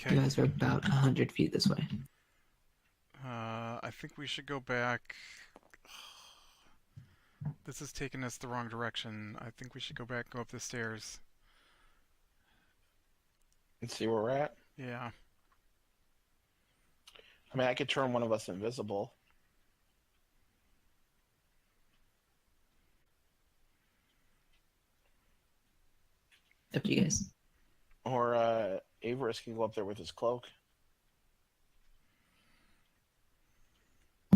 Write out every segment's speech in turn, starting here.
Okay. You guys are about 100 feet this way. I think we should go back. This is taking us the wrong direction. I think we should go back, go up the stairs. And see where we're at. Yeah. I mean, I could turn one of us invisible. Up to you guys. Or Avarice can go up there with his cloak.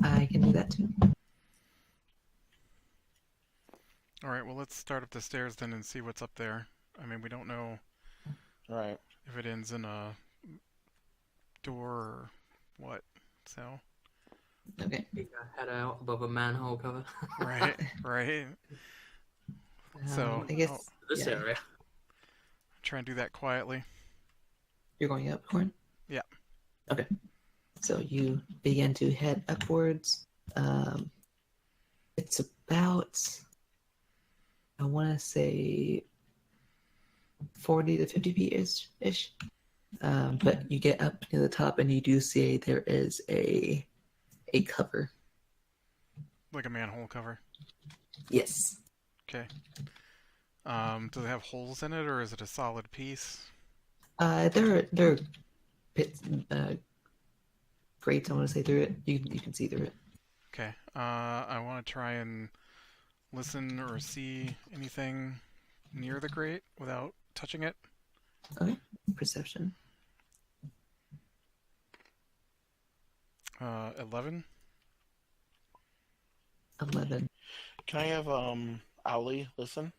I can do that too. All right. Well, let's start up the stairs then and see what's up there. I mean, we don't know Right. if it ends in a door or what. So. Okay. Peek our head out above a manhole cover. Right. Right. So, I guess This yeah. area. Try and do that quietly. You're going up, Corn? Yeah. Okay. So you begin to head upwards. It's about, I want to say, 40 to 50 feet ish. But you get up to the top and you do see there is a cover. Like a manhole cover. Yes. Okay. Does it have holes in it, or is it a solid piece? There are pits, grates, I want to say, through it. You can see through it. Okay. I want to try and listen or see anything near the grate without touching it. Okay. Perception. 11. 11. Can I have Owly listen?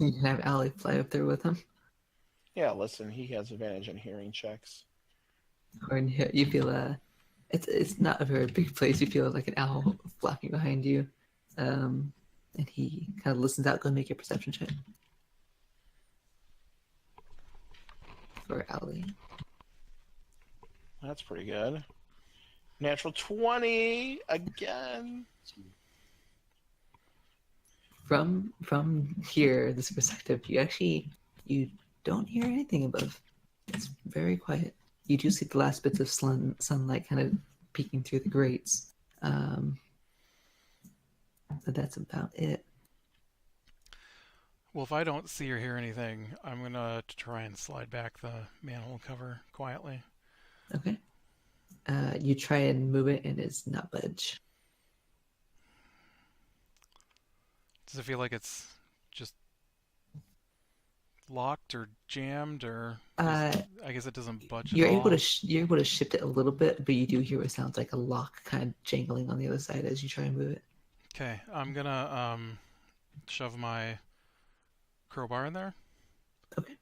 You can have Allie fly up there with him. Yeah, listen. He has advantage on hearing checks. Or you feel it's not a very big place. You feel like an owl flapping behind you, and he kind of listens out. Go make your perception check for Allie. That's pretty good. Natural 20 again. From here, this perspective, you don't hear anything above. It's very quiet. You do see the last bits of sunlight kind of peeking through the grates, but that's about it. Well, if I don't see or hear anything, I'm gonna try and slide back the manhole cover quietly. Okay. You try and move it, and it's not budge. Does it feel like it's just locked or jammed, or I guess it doesn't budge You're at able all? to you're able to shift it a little bit, but you do hear what sounds like a lock kind of jangling on the other side as you try and move it. Okay, I'm gonna shove my crowbar in there. Okay.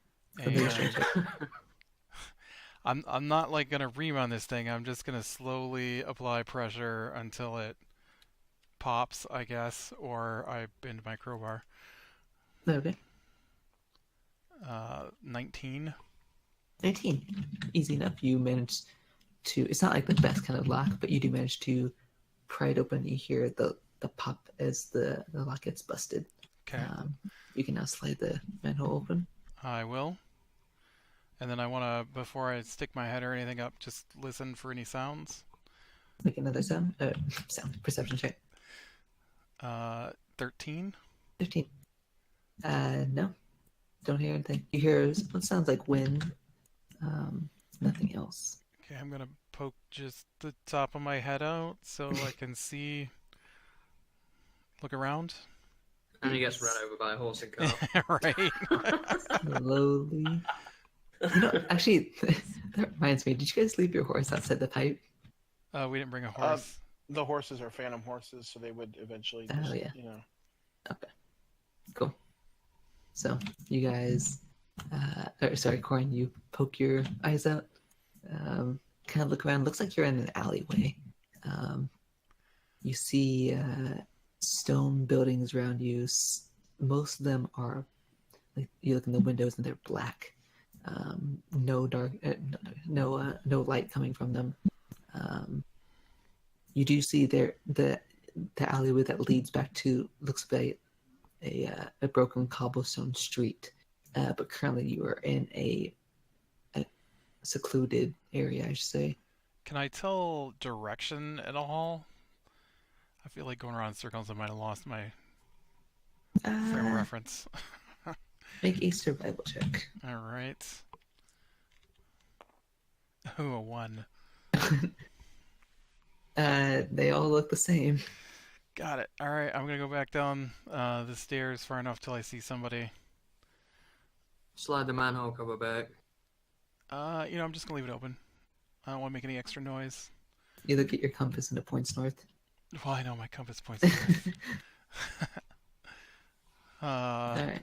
And I'm not like gonna ream on this thing. I'm just gonna slowly apply pressure until it pops, I guess, or I bend my crowbar. Okay. 19. 19. Easy enough. You manage to. It's not like the best kind of lock, but you do manage to pry it open. You hear the pop as the lock gets busted. Okay. You can now slide the manhole open. I will. And then I want to, before I stick my head or anything up, just listen for any sounds. Make another sound. Perception check. 13. 15. No. Don't hear anything. You hear what sounds like wind. Nothing else. Okay, I'm gonna poke just the top of my head out so I can see. Look around. And he gets run over by a horse and cart. Right. Slowly. Actually, that reminds me. Did you guys leave your horse outside the pipe? We didn't bring a horse. The horses are phantom horses, so they would eventually just, yeah. you know. Okay. Cool. So you guys, Corin, you poke your eyes out, kind of look around. Looks like you're in an alleyway. You see stone buildings around you. Most of them are, like, you look in the windows and they're black. No no light coming from them. You do see there the alleyway that leads back to looks like a broken cobblestone street, but currently you are in a secluded area, I should say. Can I tell direction at all? I feel like going around in circles, I might have lost my frame of Uh, reference. make a survival check. All right. Ooh, a 1. They all look the same. Got it. All right, I'm gonna go back down the stairs far enough till I see somebody. Slide the manhole cover back. I'm just gonna leave it open. I don't want to make any extra noise. You look at your compass and it points north. Well, I know my compass points north. All right.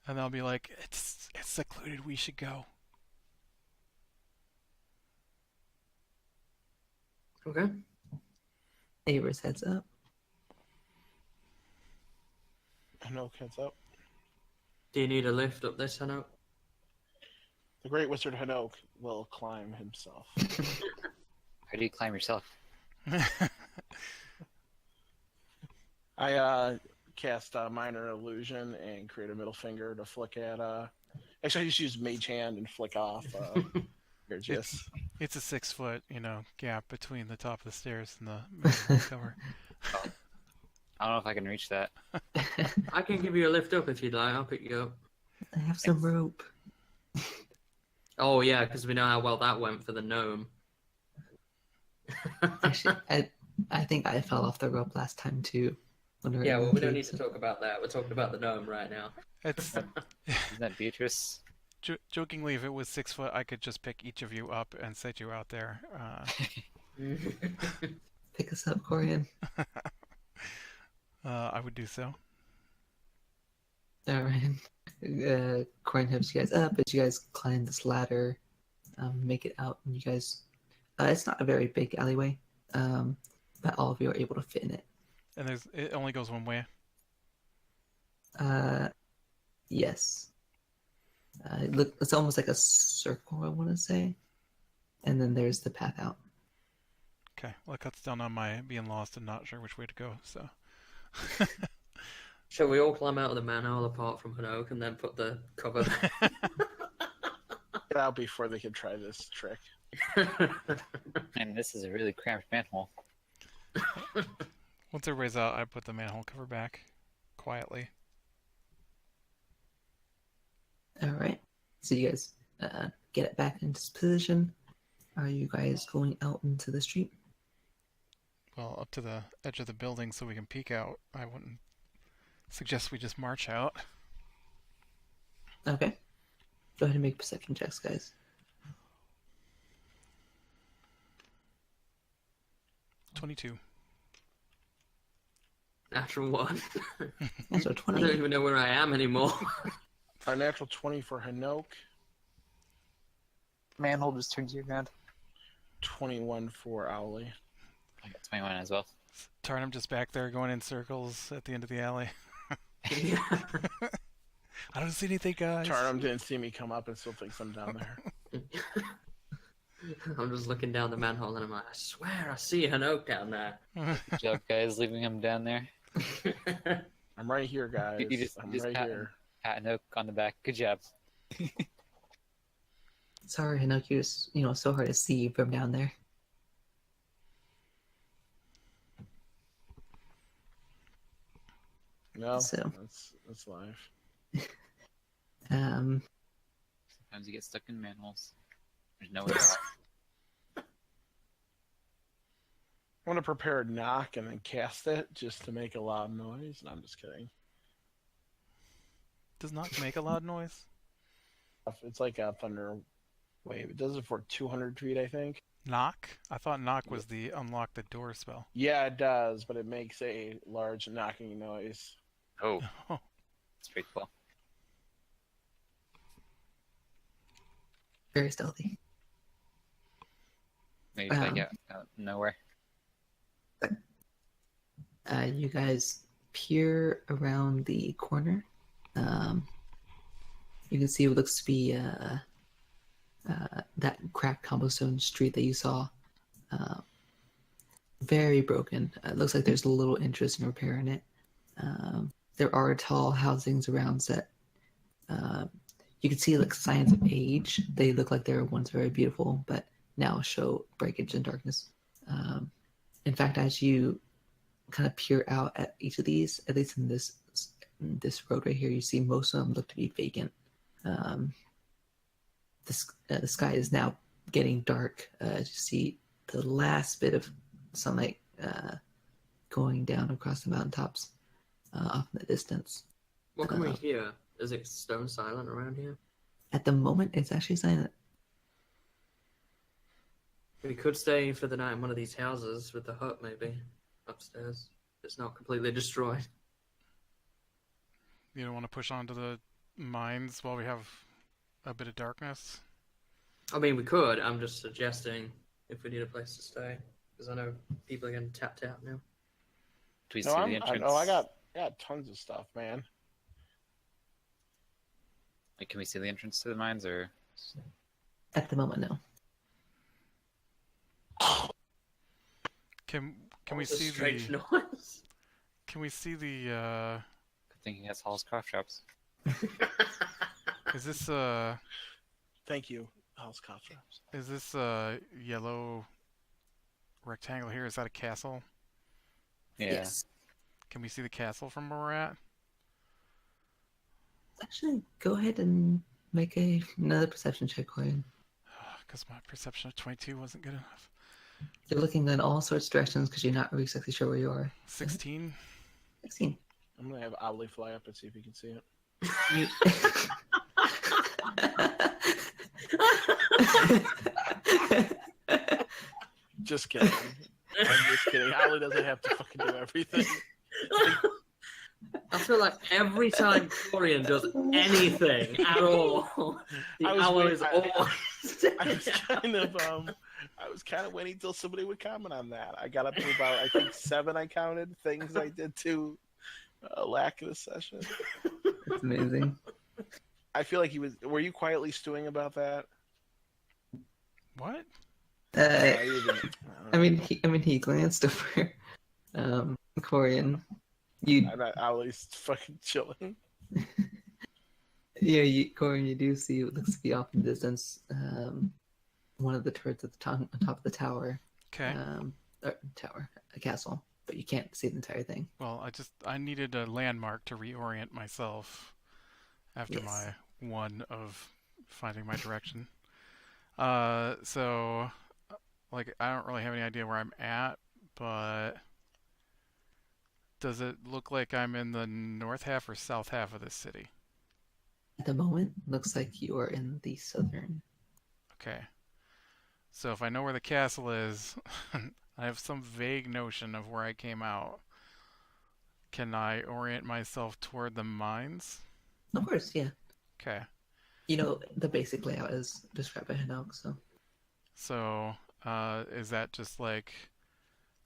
And they'll be like, it's secluded. We should go. Okay. Ava's heads up. Hanoke heads up. Do you need a lift up this, Hanoke? The Great Wizard Hanoke will climb himself. How do you climb yourself? I cast a minor illusion and create a middle finger to flick at. Actually, I just use Mage Hand and flick off. Gorgeous. It's a 6-foot, gap between the top of the stairs and the manhole cover. I don't know if I can reach that. I can give you a lift up if you'd like. I'll pick you up. I have some rope. Oh, yeah, because we know how well that went for the gnome. Actually, I think I fell off the rope last time too. Yeah, well, we don't need to talk about that. We're talking about the gnome right now. It's Isn't that Beatrice? jokingly, if it was 6 foot, I could just pick each of you up and set you out there. Pick us up, Corian. I would do so. All right. Corian helps you guys up as you guys climb this ladder, make it out, and you guys. It's not a very big alleyway, but all of you are able to fit in it. And it only goes one way. Yes. It's almost like a circle, I want to say. And then there's the path out. Okay, well, it cuts down on my being lost and not sure which way to go, so. Shall we all climb out of the manhole apart from Hanoke and then put the cover there? Get out before they can try this trick. And this is a really cramped manhole. Once everybody's out, I put the manhole cover back quietly. All right. So you guys get it back into position. Are you guys going out into the street? Well, up to the edge of the building so we can peek out. I wouldn't suggest we just march out. Okay. Go ahead and make perception checks, guys. 22. Natural 1. Yeah, so I 20. don't even know where I am anymore. A natural 20 for Hanoke. Manhole just turns you around. 21 for Owly. I got 21 as well. Tarnum just back there going in circles at the end of the alley. Yeah. I don't see anything, guys. Tarnum didn't see me come up and still thinks I'm down there. I'm just looking down the manhole and I'm like, I swear I see Hanoke down there. Good job, guys, leaving him down there. I'm right here, guys. You just I'm right pat here. Pat and Oak on the back. Good job. Sorry, Hinoki was, so hard to see from down there. No, So. that's live. Um, Sometimes you get stuck in manholes. There's no way out. I want to prepare a knock and then cast it just to make a loud noise. No, I'm just kidding. Does not make a loud noise. It's like a thunder wave. It does it for 200 feet, I think. Knock? I thought knock was the unlock the door spell. Yeah, it does, but it makes a large knocking noise. Oh, Oh, that's pretty cool. very stealthy. Maybe if I get out nowhere. You guys peer around the corner. You can see what looks to be that cracked cobblestone street that you saw. Very broken. It looks like there's a little interest in repairing it. There are tall housings around that You can see like signs of age. They look like they were once very beautiful, but now show breakage and darkness. In fact, as you kind of peer out at each of these, at least in this road right here, you see most of them look to be vacant. The sky is now getting dark. As you see the last bit of sunlight going down across the mountaintops off in the distance. What can we hear? Is it stone silent around here? At the moment, it's actually silent. We could stay for the night in one of these houses with the hut, maybe upstairs. It's not completely destroyed. You don't want to push onto the mines while we have a bit of darkness? I mean, we could. I'm just suggesting if we need a place to stay, because I know people are getting tapped out now. Do we No, see the entrance? I got tons of stuff, man. Like, can we see the entrance to the mines, or? At the moment, no. Can we What was a see strange the noise? can we see the Good thing he has Hall's craft shops. is this Thank you, House Cops. is this yellow rectangle here? Is that a castle? Yeah. Yes. Can we see the castle from where we're at? Actually, go ahead and make another perception check, Corin. Because my perception of 22 wasn't good enough. You're looking in all sorts of directions because you're not really exactly sure where you are. 16. 16. I'm gonna have Ollie fly up and see if he can see it. Just kidding. I'm just kidding. Ollie doesn't have to fucking do everything. I feel like every time Corian does anything at all, the I was owl wait- is I- always. I was kind of waiting till somebody would comment on that. I got up to about, I think, 7. I counted things I did to lack this session. That's amazing. I feel like he was. Were you quietly stewing about that? What? You didn't. I mean, he glanced over. Corian, you I'm not Ollie's fucking chilling. Corian, you do see what looks to be off in the distance. One of the turrets at the top, on top of the tower. Okay. A castle, but you can't see the entire thing. Well, I needed a landmark to reorient myself after Yes. my one of finding my direction. So like I don't really have any idea where I'm at, but does it look like I'm in the north half or south half of this city? At the moment, looks like you are in the southern. Okay. So if I know where the castle is, I have some vague notion of where I came out. Can I orient myself toward the mines? Of course, yeah. Okay. You know the basic layout is described by Hinauk, so So, is that just like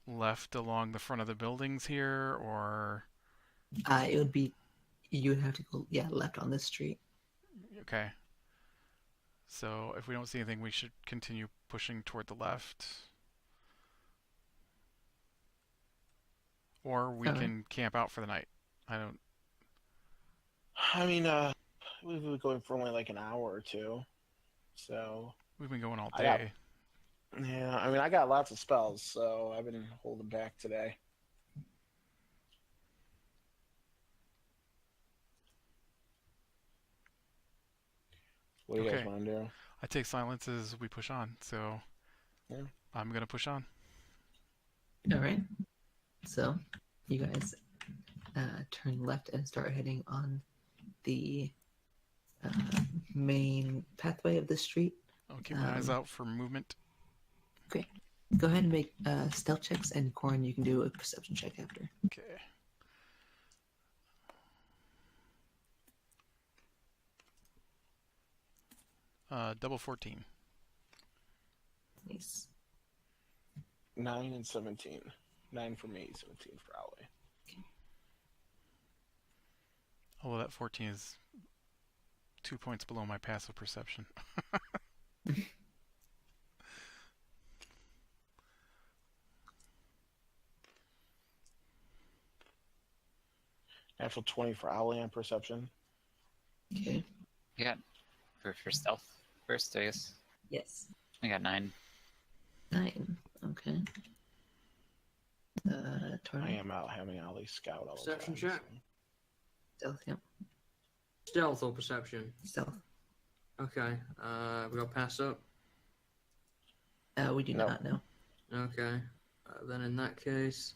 left along the front of the buildings here, or it would be you would have to go left on this street. okay? So if we don't see anything, we should continue pushing toward the left, or we Alright. can camp out for the night. I don't. I mean, we've been going for only like an hour or two, so We've been going all I got- day. yeah. I mean, I got lots of spells, so I've been holding back today. What do you guys Okay. want to do? I take silence as we push on, so Yeah. I'm gonna push on. All right. So you guys turn left and start heading on the main pathway of the street. I'll keep my eyes Um, out for movement. Great. Go ahead and make stealth checks, and Corin, you can do a perception check after. Okay. Double 14. Nice. 9 and 17. 9 for me, 17 for Ollie. Although that 14 is 2 points below my passive perception. Natural 20 for Ollie on perception. Okay. Yeah, For stealth first, I guess. Yes. I got 9. 9. Okay. I Tornado. am out having Ali scout all the Perception time. check. Stealth, yep. Stealth or perception? Stealth. Okay. We got pass up. We do No. not know. Okay. Then in that case,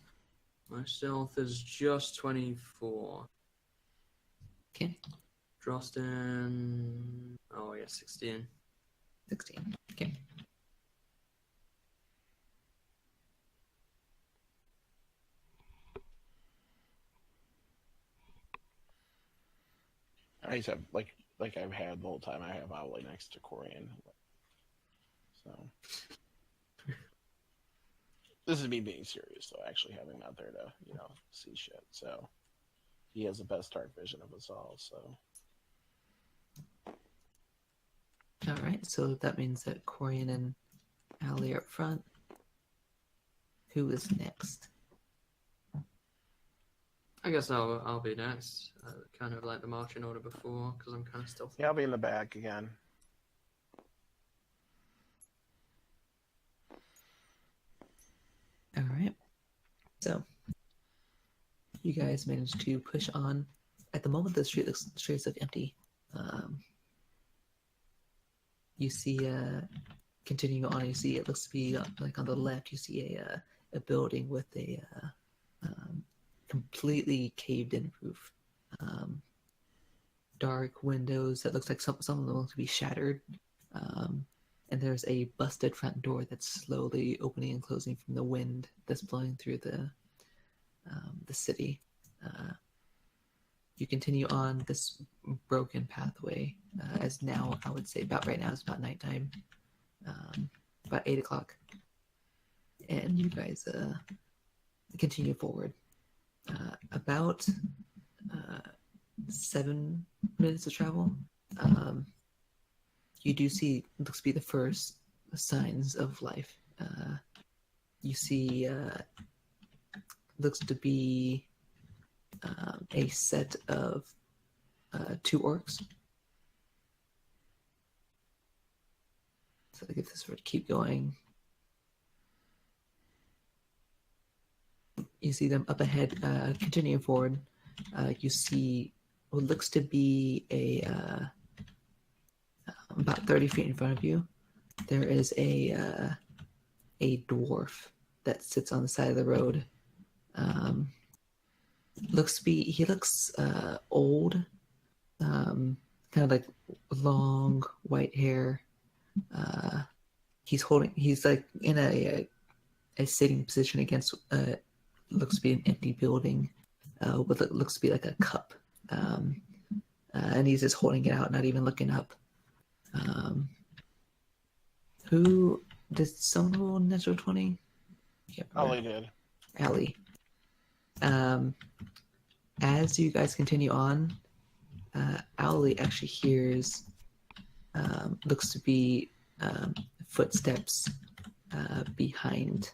my stealth is just 24. Okay. Drostin. Oh, yeah, 16. 16. Okay. I just have like I've had the whole time. I have Ali next to Corian. So this is me being serious, though. Actually having him out there to see shit. So he has the best dark vision of us all. So All right. So that means that Corian and Allie are up front. Who is next? I guess I'll be next. Kind of like the marching order before, because I'm kind of stealthy. yeah, I'll be in the back again. All right. So you guys managed to push on. At the moment, the streets look empty. You see, continuing on, you see it looks to be like on the left. You see a building with a completely caved-in roof. Dark windows that looks like some of them look to be shattered. And there's a busted front door that's slowly opening and closing from the wind that's blowing through the city. You continue on this broken pathway, as now I would say about right now it's about nighttime, about 8 o'clock, and you guys continue forward. About 7 minutes of travel. You do see looks to be the first signs of life. You see looks to be a set of 2 orcs. So if this were to keep going, you see them up ahead. Continuing forward, you see what looks to be about 30 feet in front of you. There is a dwarf that sits on the side of the road. He looks old, kind of like long white hair. He's like in a sitting position against looks to be an empty building with what looks to be like a cup, and he's just holding it out, not even looking up. Who did someone roll natural 20? Ali did. Allie. As you guys continue on, Owly actually hears, looks to be footsteps behind.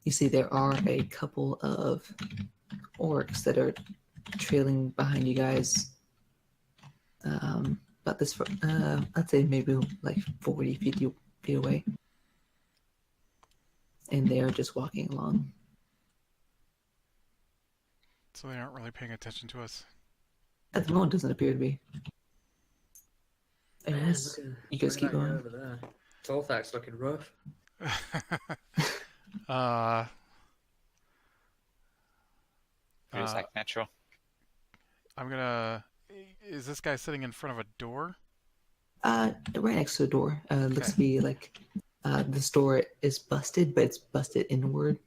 You see there are a couple of orcs that are trailing behind you guys. About this, I'd say maybe like 40 feet away. And they are just walking along. So they aren't really paying attention to us. At the moment, doesn't appear to be. Man, Anyways, you guys keep that guy going. over there. Tolthak's looking rough. Just like natural. I'm gonna. Is this guy sitting in front of a door? Right next to the door. Looks to be like this door is busted, but it's busted inward.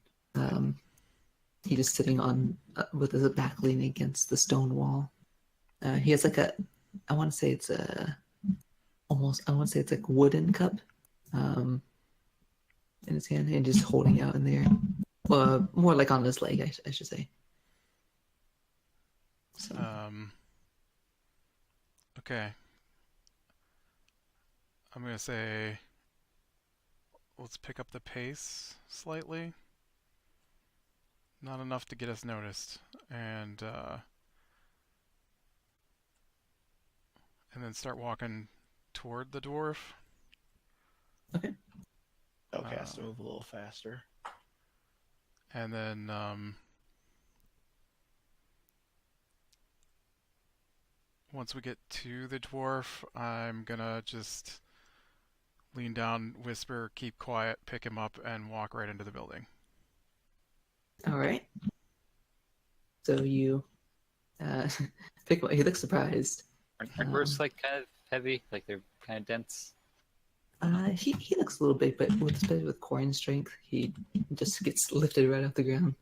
He's just sitting on with his back leaning against the stone wall. He has like I want to say it's like wooden cup in his hand and just holding out in there. More like on his leg, I should say. So. Okay. I'm gonna say let's pick up the pace slightly. Not enough to get us noticed. And and then start walking toward the dwarf. Okay. Okay, has to move a little faster. And then once we get to the dwarf, I'm gonna just lean down, whisper, keep quiet, pick him up, and walk right into the building. All right. So you pick him up. He looks surprised. Are dwarves like kind of heavy? Like they're kind of dense? He looks a little big, but especially with Corin's strength, he just gets lifted right off the ground.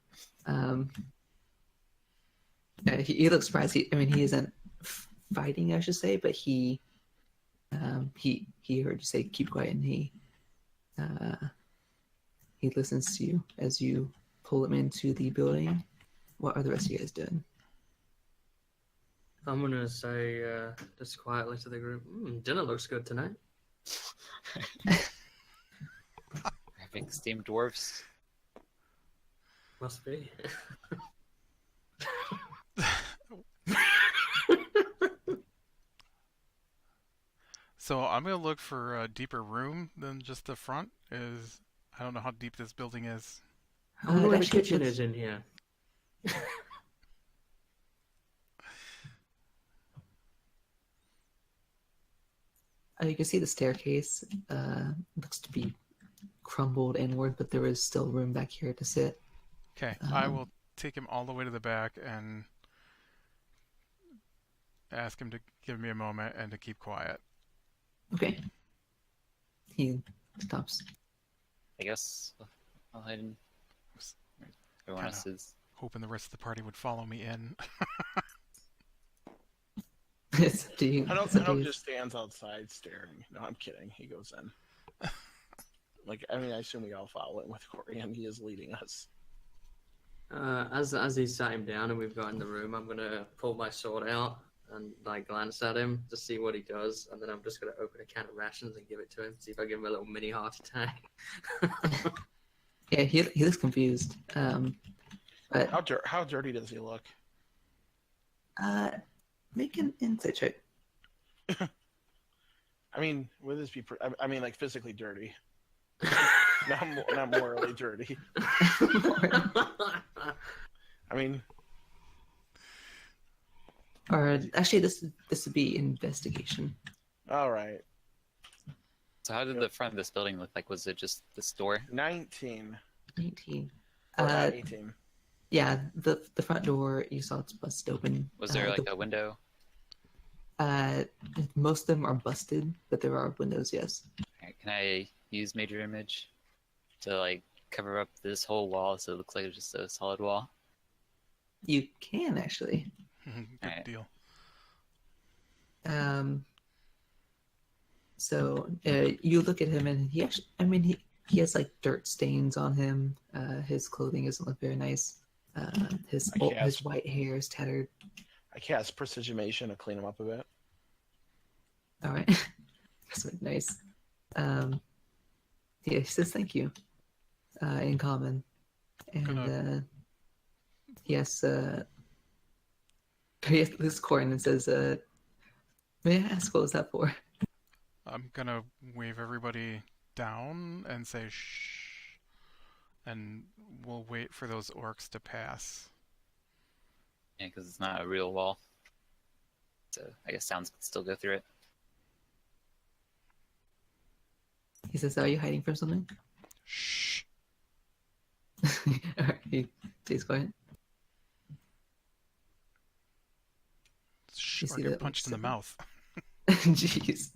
He looks surprised. He isn't fighting, I should say, but he heard you say keep quiet, and he listens to you as you pull him into the building. What are the rest of you guys doing? I'm gonna say just quietly to the group, dinner looks good tonight. Having steamed dwarves? Must be. So I'm gonna look for a deeper room than just the front. I don't know how deep this building is. How long the actually, kitchen it's- is in here? You can see the staircase looks to be crumbled inward, but there is still room back here to sit. Okay, I will take him all the way to the back and ask him to give me a moment and to keep quiet. Okay. He stops. I guess I'll hide in. Everyone else is. Hoping the rest of the party would follow me in. It's up to you. It's up to Harold you. just stands outside staring. No, I'm kidding. He goes in. I assume we all follow him with Corey, and he is leading us. As he sat him down and we've got in the room, I'm gonna pull my sword out and glance at him to see what he does, and then I'm just gonna open a can of rations and give it to him. See if I give him a little mini heart attack. Yeah, he looks confused. But How dirty does he look? make an insight check. Would this be? Like physically dirty, not morally dirty. Or actually, this would be investigation. All right. So how did the front of this building look like? Was it just this door? 19. 19. Or 18. Yeah, the front door you saw it's busted open. Was there a window? Most of them are busted, but there are windows. Yes. Alright, can I use Major Image to cover up this whole wall so it looks like it's just a solid wall? You can actually. Good Alright. deal. So you look at him, and he actually, he has dirt stains on him. His clothing doesn't look very nice. His white hair is tattered. I cast Precisionation to clean him up a bit. All right, that's really nice. Yeah, he says thank you in common, and yes, he looks Corin and says, "May I ask what was that for?" I'm gonna wave everybody down and say shh, and we'll wait for those orcs to pass. Yeah, because it's not a real wall. So I guess sounds could still go through it. He says, "Are you hiding from something?" Shh. All right, he stays quiet. Shh, You or see get that punched in the seven? mouth. Jeez.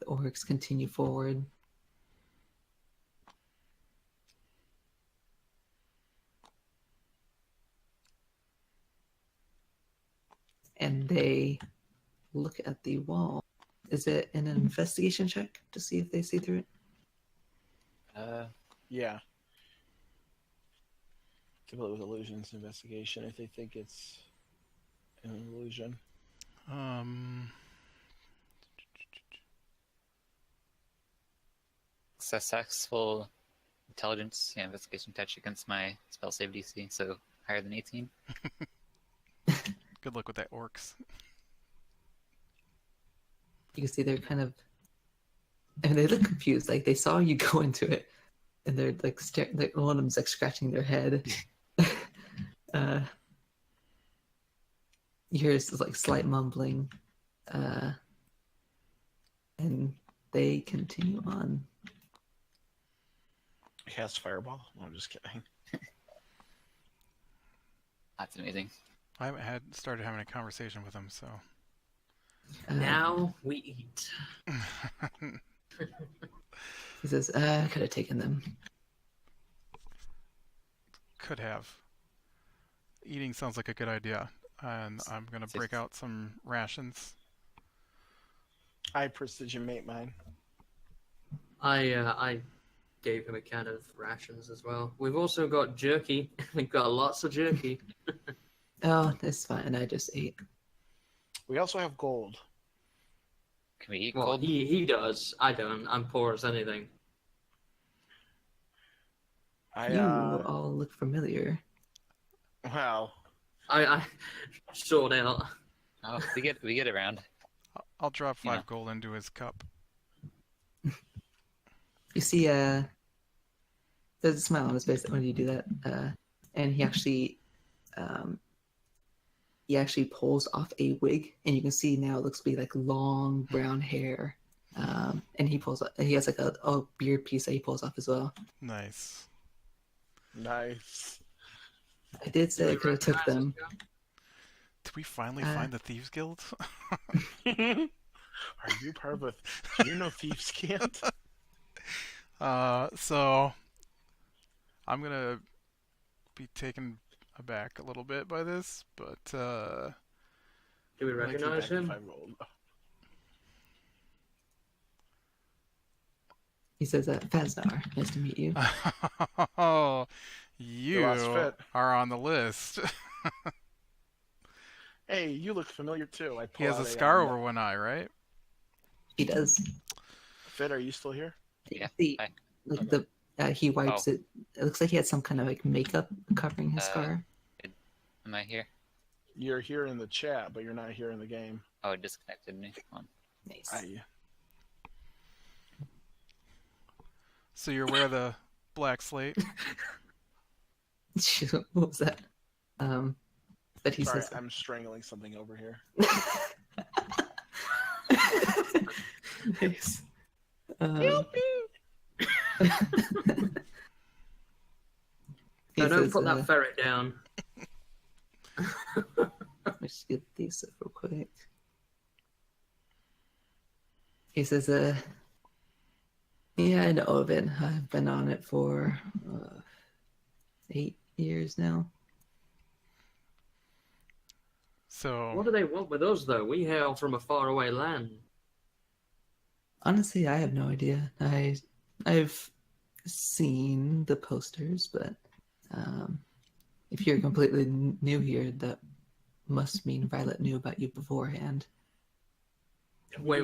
The orcs continue forward. And they look at the wall. Is it an investigation check to see if they see through it? Yeah. Typically with illusions investigation, if they think it's an illusion. Successful intelligence investigation touch against my spell save DC, so higher than 18. Good luck with that, orcs. You can see they're kind of, and they look confused. Like they saw you go into it, and they're like staring. Like one of them's like scratching their head. You hear this like slight mumbling, and they continue on. Cast fireball. No, I'm just kidding. That's amazing. I haven't started having a conversation with them, so. Now we eat. He says, "I could have taken them." Could have. Eating sounds like a good idea, and I'm gonna break out some rations. I precision mate mine. I gave him a can of rations as well. We've also got jerky. We've got lots of jerky. Oh, that's fine. I just ate. We also have gold. Can we eat Well, cold? he does. I don't. I'm poor as anything. You all look familiar. Wow. I sort out. Oh, we get around. I'll drop 5 Yeah. gold into his cup. You see, there's a smile on his face when you do that, and he actually pulls off a wig, and you can see now it looks to be like long brown hair, and he has like a beard piece that he pulls off as well. Nice. Nice. I did say I could have took them. Did we finally find the Thieves Guild? Are you part of a? Do you know Thieves Can't? So I'm gonna be taken aback a little bit by this, but Do we I'd like to be recognize back if him? I rolled. He says, "Faznar, nice to meet you." oh, you last fit. are on the list. Hey, you look familiar too. I He pull has out a scar uh, over one eye, right? He does. Fit, are you still here? Yeah. See, Hi. like he wipes Oh. it. It looks like he had some kind of like makeup covering his scar. Am I here? You're here in the chat, but you're not here in the game. Oh, it disconnected me. Hold on. Nice. So you're aware of the black slate? What was that? But he Sorry, says, I'm strangling something over here. nice. He No, don't says, put that ferret down. let me just get these up real quick. He says, yeah, I know of it. I've been on it for 8 years now. So What do they want with us, though? We hail from a faraway land. Honestly, I have no idea. I've seen the posters, but if you're completely new here, that must mean Violet knew about you beforehand. Wait,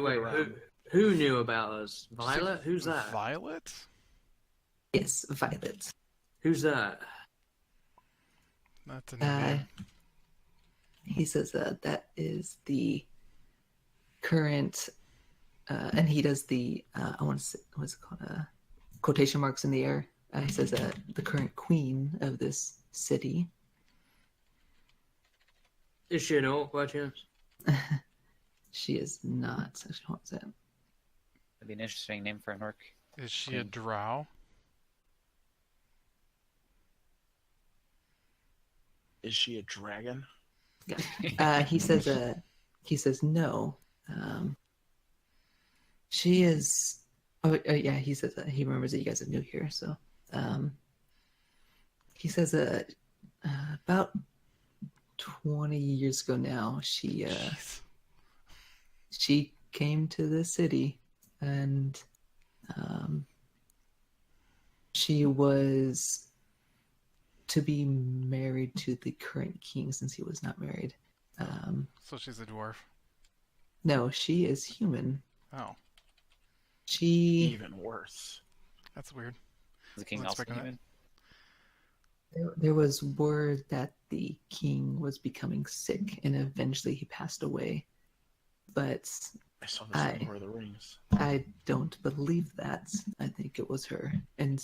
who knew about us? Violet? Who's that? Violet? Yes, Violet. Who's that? That's a new name. He says that is the current, and he does the, I want to say, what's it called? Quotation marks in the air. He says the current queen of this city. Is she an orc by chance? She is not. Actually, what's that? That'd be an interesting name for an orc. Is she a drow? Is she a dragon? He says no. She is. Oh, yeah. He says he remembers that you guys are new here. So, he says about 20 years ago now, Jeez. she came to the city, and she was to be married to the current king since he was not married. So she's a dwarf. No, she is human. Oh, She Even worse. that's weird. Is the king Wasn't also expecting that. human? There was word that the king was becoming sick and eventually he passed away. But I saw this in Lord of the Rings. I don't believe that. I think it was her. And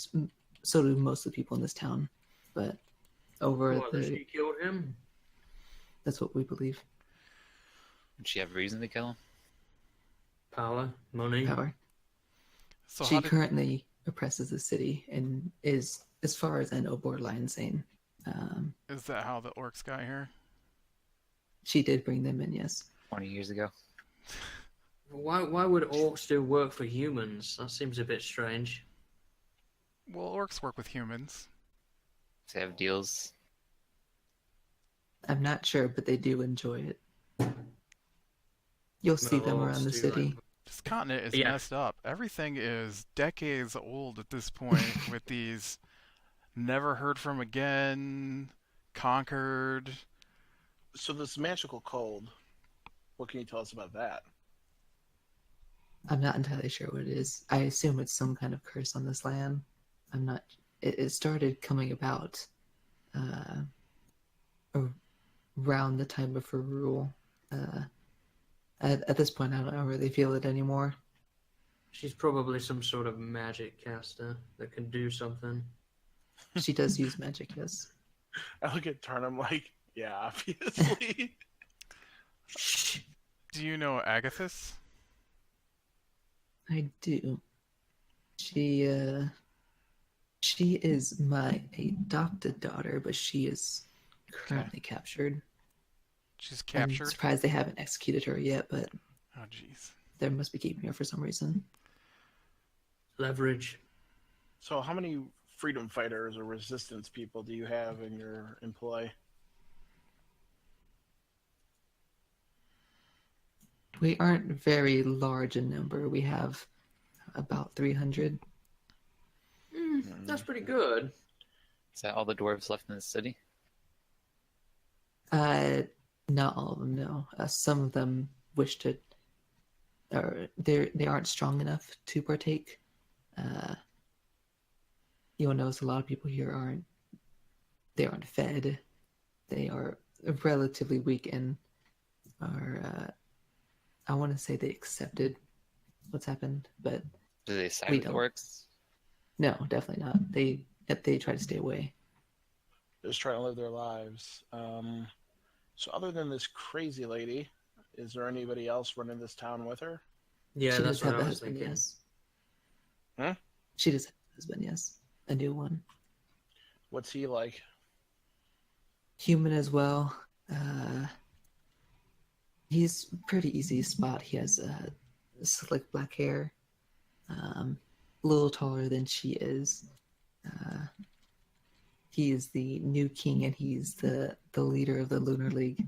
so do most of the people in this town. But over What, that she killed him? that's what we believe. Did she have reason to kill him? Power, money. Power. So She how did currently oppresses the city and is, as far as I know, borderline insane. is that how the orcs got here? She did bring them in, yes. 20 years ago. Why would orcs do work for humans? That seems a bit strange. Well, orcs work with humans. They have deals. I'm not sure, but they do enjoy it. You'll see them Well, around the orcs do, city. This continent is Yeah. messed up. Everything is decades old at this point with these never heard from again, conquered. So this magical cold, what can you tell us about that? I'm not entirely sure what it is. I assume it's some kind of curse on this land. I'm not. It started coming about around the time of her rule. At this point, I don't really feel it anymore. She's probably some sort of magic caster that can do something. She does use magic, yes. I look at Tarnum like, yeah, obviously. Shh. Do you know Agathis? I do. She is my adopted daughter, but she is currently captured. She's I'm captured. surprised they haven't executed her yet, but Oh, jeez. they must be keeping her for some reason. Leverage. So how many freedom fighters or resistance people do you have in your employ? We aren't very large in number. We have about 300. That's pretty good. Is that all the dwarves left in the city? Not all of them, no. Some of them wish to, or they aren't strong enough to partake. You'll notice a lot of people here aren't. They aren't fed. They are relatively weak and are. I want to say they accepted what's happened, but Do they side We with the don't. orcs? no, definitely not. They try to stay away. Just trying to live their lives. So other than this crazy lady, is there anybody else running this town with her? Yeah, She that's does what have I a was husband, thinking. yes. Huh? She does have a husband, yes. A new one. What's he like? Human as well. He's pretty easy to spot. He has slick black hair, a little taller than she is. He is the new king, and he's the leader of the Lunar League.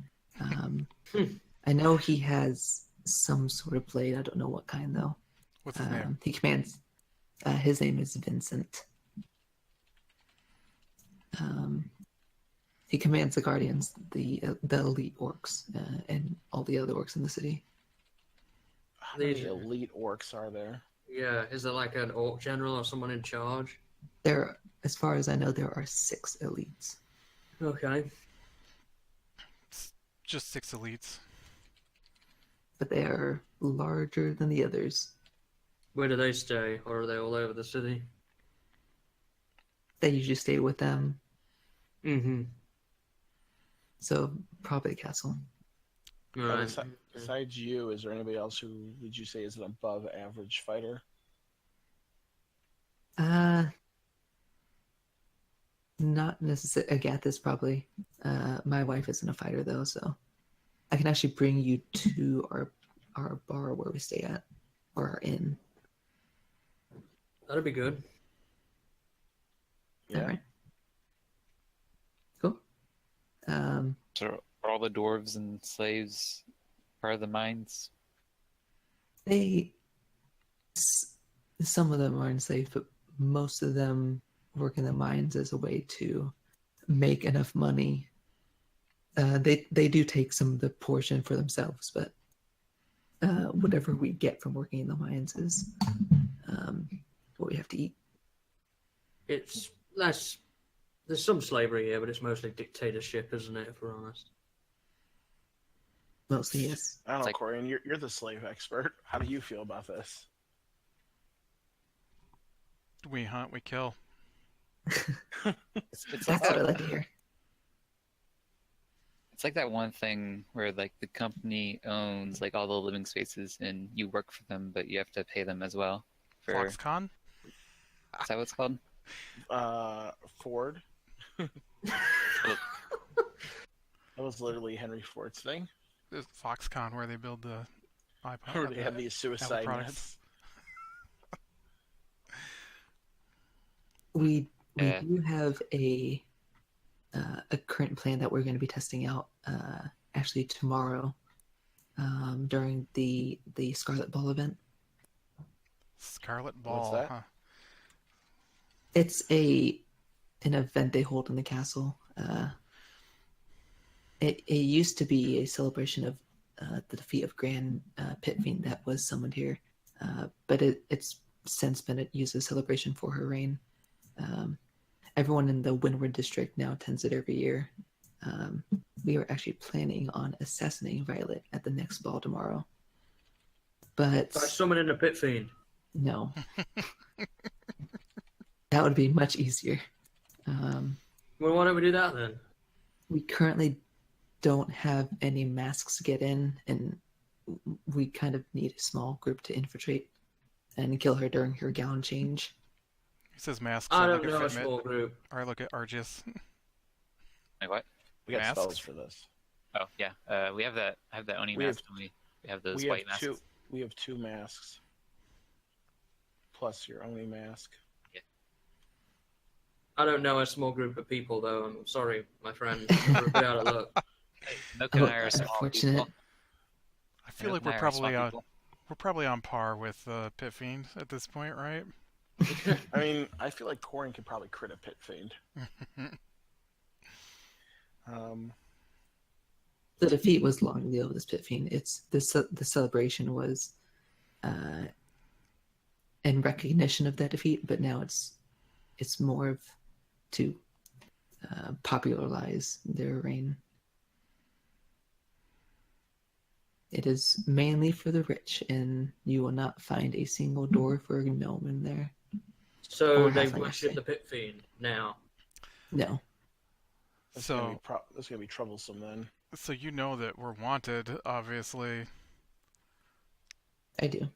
I know he has some sort of blade. I don't know what kind though. What's his name? He commands. His name is Vincent. He commands the guardians, the elite orcs, and all the other orcs in the city. How many These- elite orcs are there? Yeah, is there like an orc general or someone in charge? There, as far as I know, there are 6 elites. Okay. Just 6 elites. But they are larger than the others. Where do they stay, or are they all over the city? They usually stay with them, Mm-hmm. so probably the castle. Right. Besides you, is there anybody else who would you say is an above average fighter? Not necessarily. Agathis probably. My wife isn't a fighter though, so I can actually bring you to our bar where we stay at, or our inn. That'd be good. Yeah. All right. Cool. So are all the dwarves and slaves part of the mines? Some of them are enslaved, but most of them work in the mines as a way to make enough money. They do take some of the portion for themselves, but whatever we get from working in the mines is what we have to eat. It's less There's some slavery here, but it's mostly dictatorship, isn't it? If we're honest. Mostly, yes. I don't know, like- Corian, you're the slave expert. How do you feel about this? We hunt, we kill. It's like That's what I that. like to hear. It's like that one thing where like the company owns like all the living spaces, and you work for them, but you have to pay them as well. For Foxconn? is that what it's called? Ford. That was literally Henry Ford's thing. It's Foxconn where they build the iPod. Where they have the these Apple suicide products. nets. We Yeah. do have a current plan that we're going to be testing out actually tomorrow during the Scarlet Ball event. Scarlet What's Ball, that? huh? It's an event they hold in the castle. It used to be a celebration of the defeat of Grand Pit Fiend that was summoned here, but it's since been used as a celebration for her reign. Everyone in the Windward district now attends it every year. We are actually planning on assassinating Violet at the next ball tomorrow. But By summoning a pit fiend. no. That would be much easier. Well, why don't we do that then? We currently don't have any masks to get in, and we kind of need a small group to infiltrate and kill her during her gown change. He says masks. I look don't at know a Fitbit. small group. Or I look at Argus. Like what? We got Masks? spells for this. Oh yeah, we have that. I have that Oni We have- mask. And we have those We have white masks. we have 2 masks. Plus your only mask. I don't know a small group of people though. I'm sorry, my friend. We're a bit out of luck. Hey, Nook and Oh, I are small unfortunate. people. I feel Nook like and we're I are small probably people. we're probably on par with Pit Fiend at this point, right? I mean, I feel like Corian could probably crit a pit fiend. The defeat was long ago of this Pit Fiend. It's the celebration was in recognition of that defeat, but now it's more of to popularize their reign. It is mainly for the rich, and you will not find a single door for a gnome in there. So Or they halfling, worship actually. the pit fiend now. No. That's So- gonna be that's gonna be troublesome then. So you know that we're wanted, obviously. I do.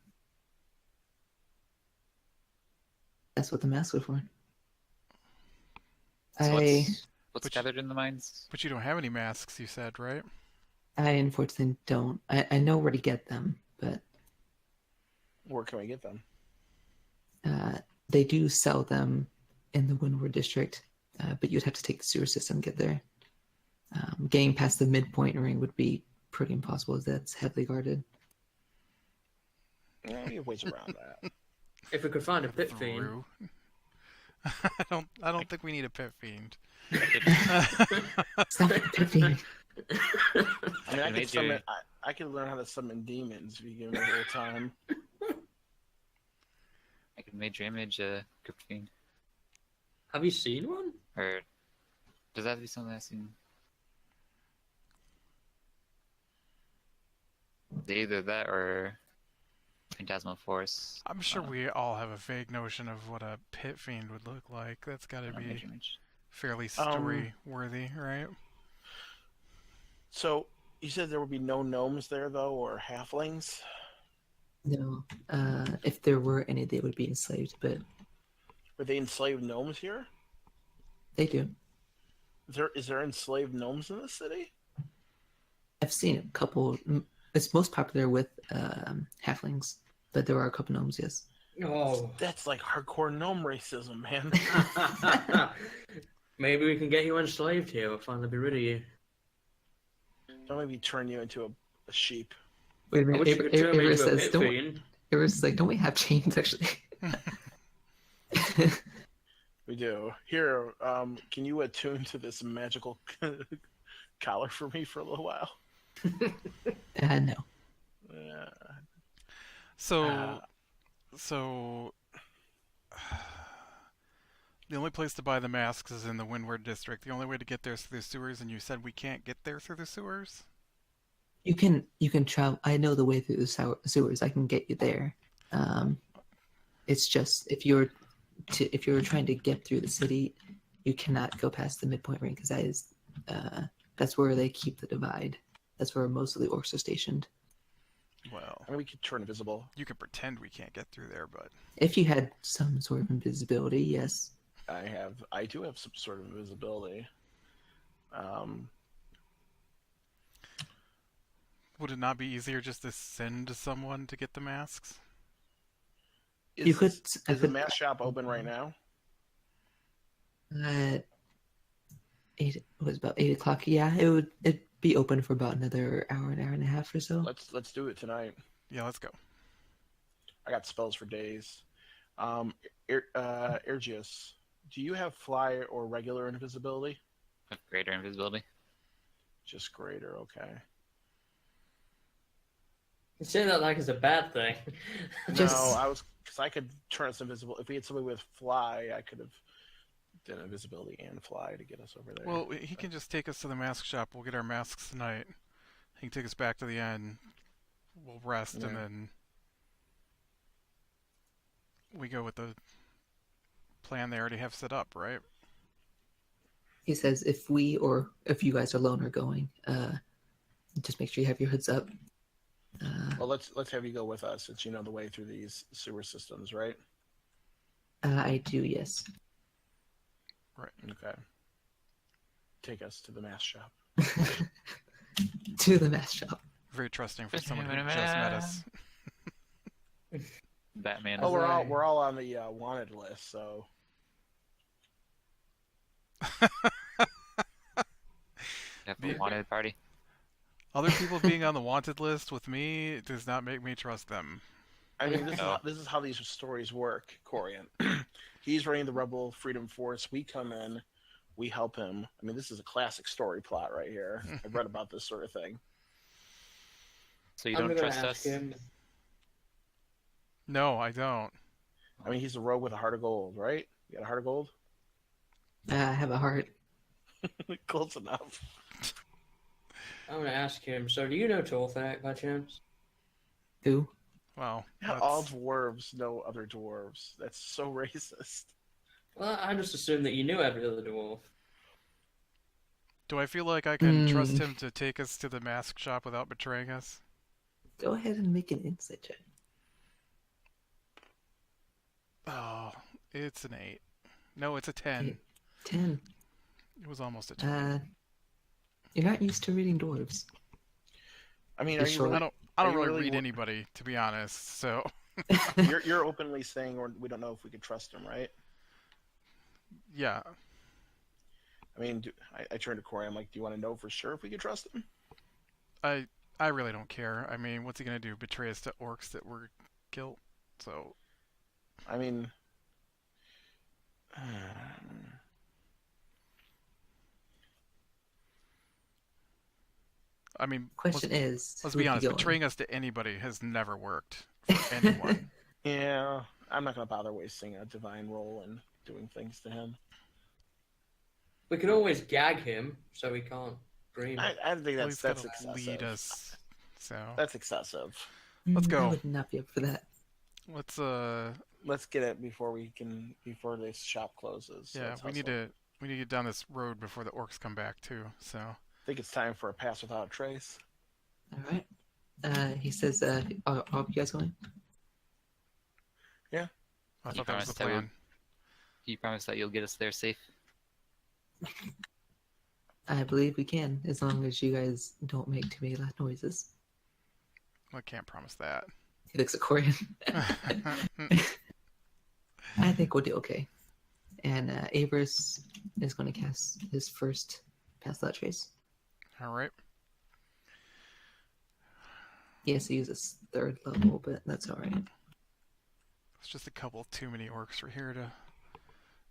That's what the masks were for. So I what's But- gathered in the mines? But you don't have any masks, you said, right? unfortunately don't. I know where to get them, but Where can we get them? they do sell them in the Windward district, but you'd have to take the sewer system to get there. Getting past the midpoint ring would be pretty impossible, as that's heavily guarded. Yeah, we have ways around that. If we could find a pit fiend, Through. I don't think we need a Pit Fiend. Stop it, Pit Fiend. I mean, I made could summon. you- I could learn how to summon demons if you give me a little time. I can major image a crypt fiend, have you seen one? or does that have to be something I've seen? Either that or Phantasmal Force. I'm sure we all have a vague notion of what a Pit Fiend would look like. That's got to Major be image. fairly story-worthy, right? So you said there would be no gnomes there though, or halflings. No. If there were any, they would be enslaved, but Were they enslaved gnomes here? they do. Is there enslaved gnomes in the city? I've seen a couple. It's most popular with halflings, but there are a couple gnomes, yes. Oh. That's like hardcore gnome racism, man. Maybe we can get you enslaved here. We'll finally be rid of you. Don't maybe turn you into a sheep. Wait a I minute. wish you could turn me Avery into a says, pit don't, fiend. Avery's like, don't we have chains, actually? We do. Here, can you attune to this magical collar for me for a little while? No. So, Uh, so The only place to buy the masks is in the Windward District. The only way to get there is through the sewers, and you said we can't get there through the sewers? You can travel. I know the way through the sewers. I can get you there. It's just if you're trying to get through the city, you cannot go past the midpoint ring because that's where they keep the divide. That's where most of the orcs are stationed. Well, I mean, we could turn invisible. you could pretend we can't get through there, but If you had some sort of invisibility, yes. I do have some sort of invisibility. would it not be easier just to send someone to get the masks? You could. Is the mask shop open right now? It was about 8 o'clock. Yeah, it'd be open for about another hour and a half or so. Let's do it tonight. Yeah, let's go. I got spells for days. Ergius, do you have fly or regular invisibility? Have greater invisibility. Just greater, okay. You say that like it's a bad thing. Just- No, because I could turn us invisible. If we had somebody with fly, I could have done invisibility and fly to get us over there. Well, he can just take us to the mask shop. We'll get our masks tonight. He can take us back to the end. We'll rest, and Yeah. then we go with the plan they already have set up, right? He says if you guys alone are going, just make sure you have your hoods up. Well, let's have you go with us since you know the way through these sewer systems, right? I do, yes. Okay. Take us to the mask shop. To the mask shop. Very trusting for someone who just met us. Batman. Oh, As we're all on the wanted list, so Have a wanted party. Other people being on the wanted list with me does not make me trust them. I mean, No. this is how these stories work, Corian. He's running the Rebel Freedom Force. We come in, we help him. I mean, this is a classic story plot right here. I've read about this sort of thing. So you I'm don't gonna trust ask us? him. No, I don't. I mean, he's a rogue with a heart of gold, right? You got a heart of gold? I have a heart. Close enough. I'm gonna ask him. So, do you know Tolthak by chance? Who? Well, Not all dwarves know other dwarves. That's so racist. Well, I just assumed that you knew every other dwarf. do I feel like I can trust him to take us to the mask shop without betraying us? Go ahead and make an insight check. Oh, it's an 8. No, it's a 10. 10. It was almost a 10. You're not used to reading dwarves. I mean, You are you sure? really, I don't you really really read wa- anybody, to be honest. So you're openly saying we don't know if we could trust him, right? yeah, I mean, I turned to Corey. I'm like, do you want to know for sure if we could trust him? I really don't care. I mean, what's he gonna do? Betray us to orcs that were killed? So I mean, I mean, Question is, let's who'd be honest. going? Betraying us to anybody has never worked for anyone. yeah, I'm not gonna bother wasting a divine roll and doing things to him. We could always gag him so he can't scream. I think Well, that's he's gotta excessive. lead us. So That's excessive. Let's I go. would not be up for that. Let's get it before this shop closes. yeah, Let's we need hustle. to get down this road before the orcs come back too. So I think it's time for a pass without a trace. All right. He says, are you guys going? I thought that was the plan. You promise that you'll get us there safe? I believe we can, as long as you guys don't make too many loud noises. I can't promise that. He looks at Corian. I think we'll do okay. And Avers is going to cast his first pass without trace. All right. He has to use his 3rd level, but that's all right. It's just a couple too many orcs for here to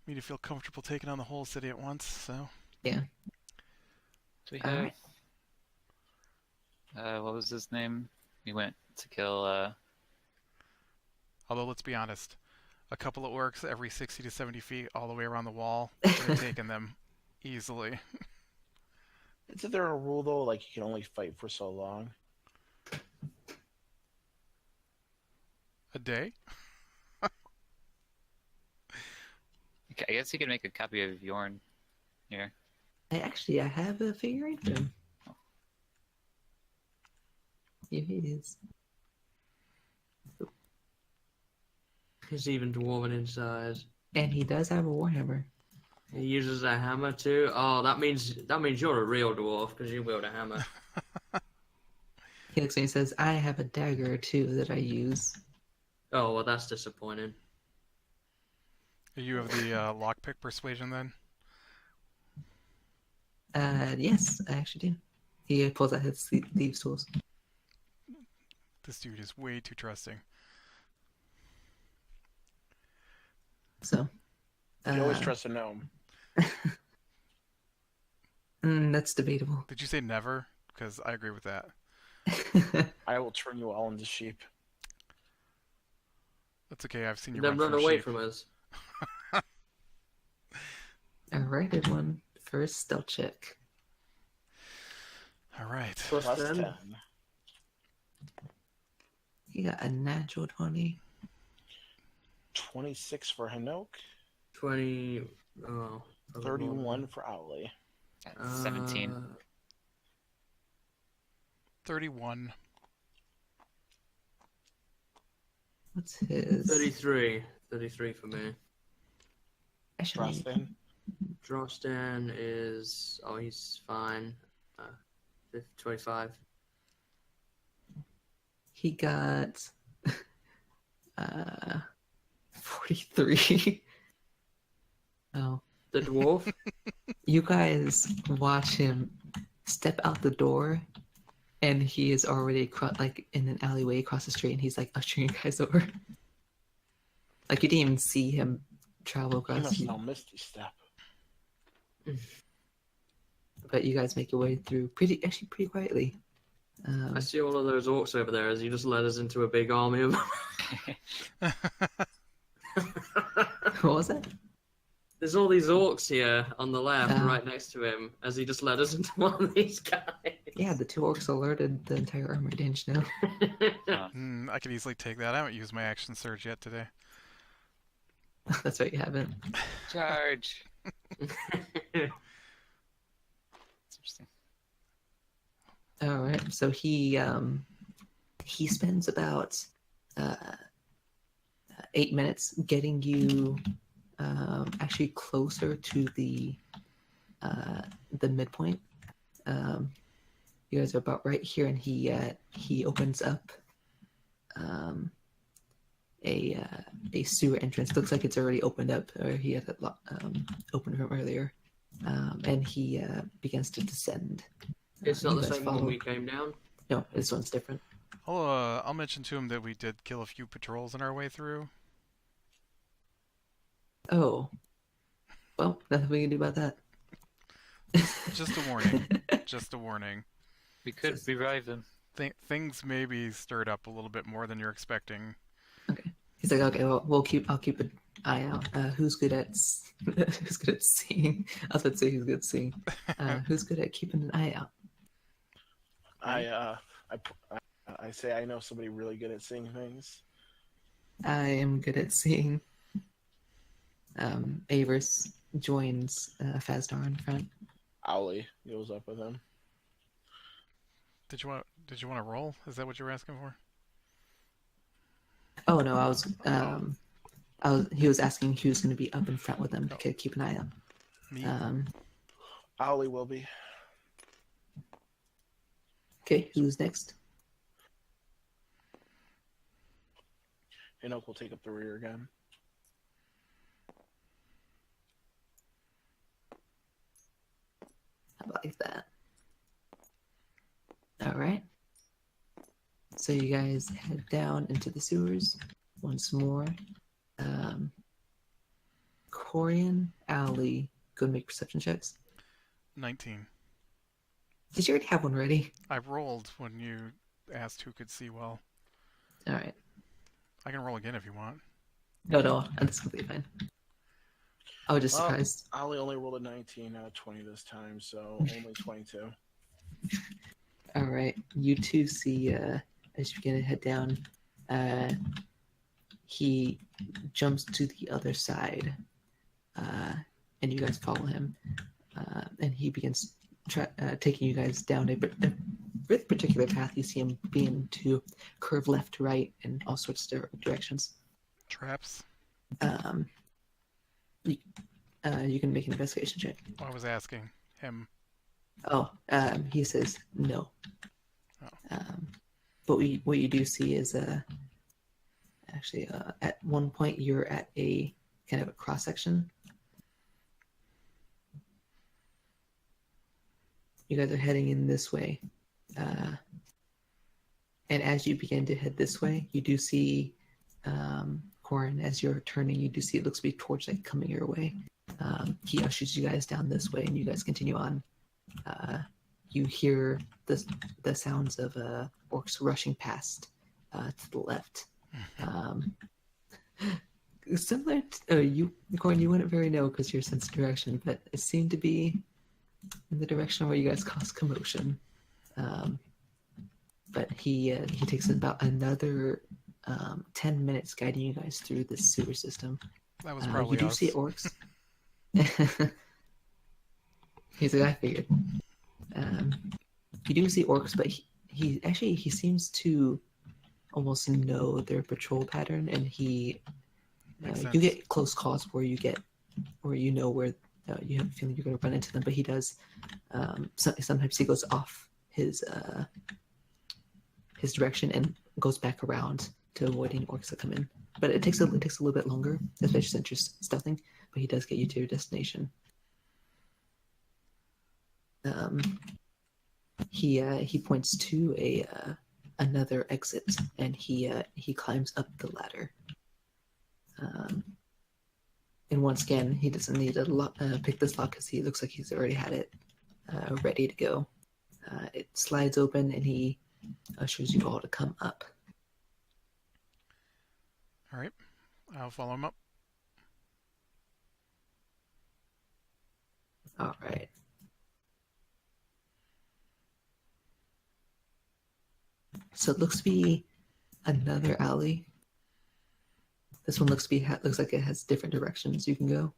me to feel comfortable taking on the whole city at once. So Yeah. Do we All have? right. What was his name? We went to kill. although let's be honest, a couple of orcs every 60 to 70 feet all the way around the wall. Could have taken them easily. Isn't there a rule though, like you can only fight for so long? A day? Okay, I guess you could make a copy of Yorn here. I have a figurine for him. Here he is. He's even dwarven inside. And he does have a warhammer. He uses a hammer too. Oh, that means you're a real dwarf because you wield a hammer. He looks at me and says, I have a dagger too that I use. Oh, well, that's disappointing. You have the lockpick persuasion then? Yes, I actually do. He pulls out his thieves' tools. This dude is way too trusting. So. You always trust a gnome. That's debatable. Did you say never? Because I agree with that. I will turn you all into sheep. That's okay, I've seen you Then run run from away sheep. from us. Alright, everyone. First stealth check. Alright. Plus Plus 10. 10. He got a natural 20. 26 for Hanok. 20. Oh. 31 for Owly. 17. 31. What's his? 33. 33 for me. Actually, Frostin. Drostan is. Oh, he's fine. 25. he got 43. Oh. The dwarf? You guys watch him step out the door, and he is already like in an alleyway across the street, and he's like ushering you guys over. Like you didn't even see him travel He across. must know Misty Step. But you guys make your way through pretty quietly. I see all of those orcs over there as you just led us into a big army of. What was that? There's all these orcs here on the left, Oh. right next to him, as he just led us into one of these guys. Yeah, the two orcs alerted the entire armor, didn't you know? I could easily take that. I haven't used my action surge yet today. That's right, you haven't. Charge! That's interesting. All right, so he spends about 8 minutes getting you actually closer to the midpoint. You guys are about right here, and he opens up a sewer entrance. Looks like it's already opened up, or he had it opened from earlier, and he begins to descend. It's You not the guys same one follow. we came down. No, this one's different. I'll mention to him that we did kill a few patrols on our way through. Oh, well, nothing we can do about that. Just a warning. Just a warning. We could revive them. Things may be stirred up a little bit more than you're expecting. He's like, okay, well, I'll keep an eye out. Who's good at who's good at seeing? I was about to say who's good at seeing. Who's good at keeping an eye out? I say I know somebody really good at seeing things. I am good at seeing. Avers joins Fazdar in front. Owly goes up with him. Did you want to roll? Is that what you were asking for? Oh no, he was asking who's going to be up in front with them to keep an eye out. Me? Owly will be. Okay, who's next? Hanok will take up the rear again. How about like that? All right. So you guys head down into the sewers once more. Corian, Alley, go make perception checks. 19. Did you already have one ready? I rolled when you asked who could see well. All right. I can roll again if you want. No, that's completely fine. I was just Well, surprised. Ollie only rolled a 19 out of 20 this time, so only 22. All right, you two see as you begin to head down, he jumps to the other side, and you guys follow him, and he begins taking you guys down a really particular path. You see him begin to curve left to right in all sorts of directions. Traps? Um, you can make an investigation check. I was asking him. Oh, he says no. Oh. But what you do see is actually at one point you're at a kind of a cross section. You guys are heading in this way, and as you begin to head this way, you do see Corin. As you're turning, you do see it looks to be torch like coming your way. He ushers you guys down this way, and you guys continue on. You hear the sounds of orcs rushing past to the left. Similar to you, Corin, you wouldn't very know because you're sense of direction, but it seemed to be in the direction where you guys cause commotion. But he takes about another 10 minutes guiding you guys through this sewer system. That was probably you do us. see orcs. He's a guy figured. You do see orcs, but he seems to almost know their patrol pattern, and he Makes you sense. get close calls where you know where you have a feeling you're going to run into them, but he does sometimes he goes off his direction and goes back around to avoid any orcs that come in. But it takes a little bit longer, especially since you're stealthing, but he does get you to your destination. He points to another exit, and he climbs up the ladder. And once again, he doesn't need to pick this lock because he looks like he's already had it ready to go. It slides open, and he ushers you all to come up. All right. I'll follow him up. All right. So it looks to be another alley. This one looks like it has different directions you can go.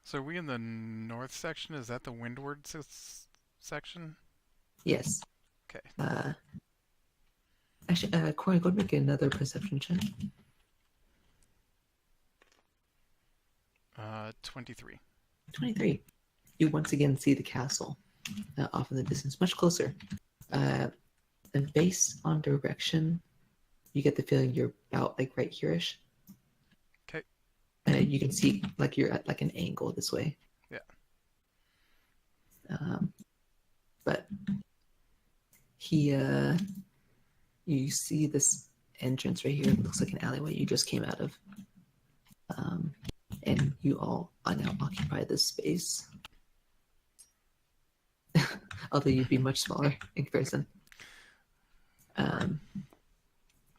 So are we in the north section? Is that the windward section? Yes. Okay. Actually, Corey, go make another perception check. 23. 23. You once again see the castle off in the distance, much closer. And based on direction, you get the feeling you're about like right here-ish. Okay. You can see like you're at like an angle this way. Yeah. But you see this entrance right here. It looks like an alleyway you just came out of. And you all now occupy this space. Although you'd be much smaller in comparison.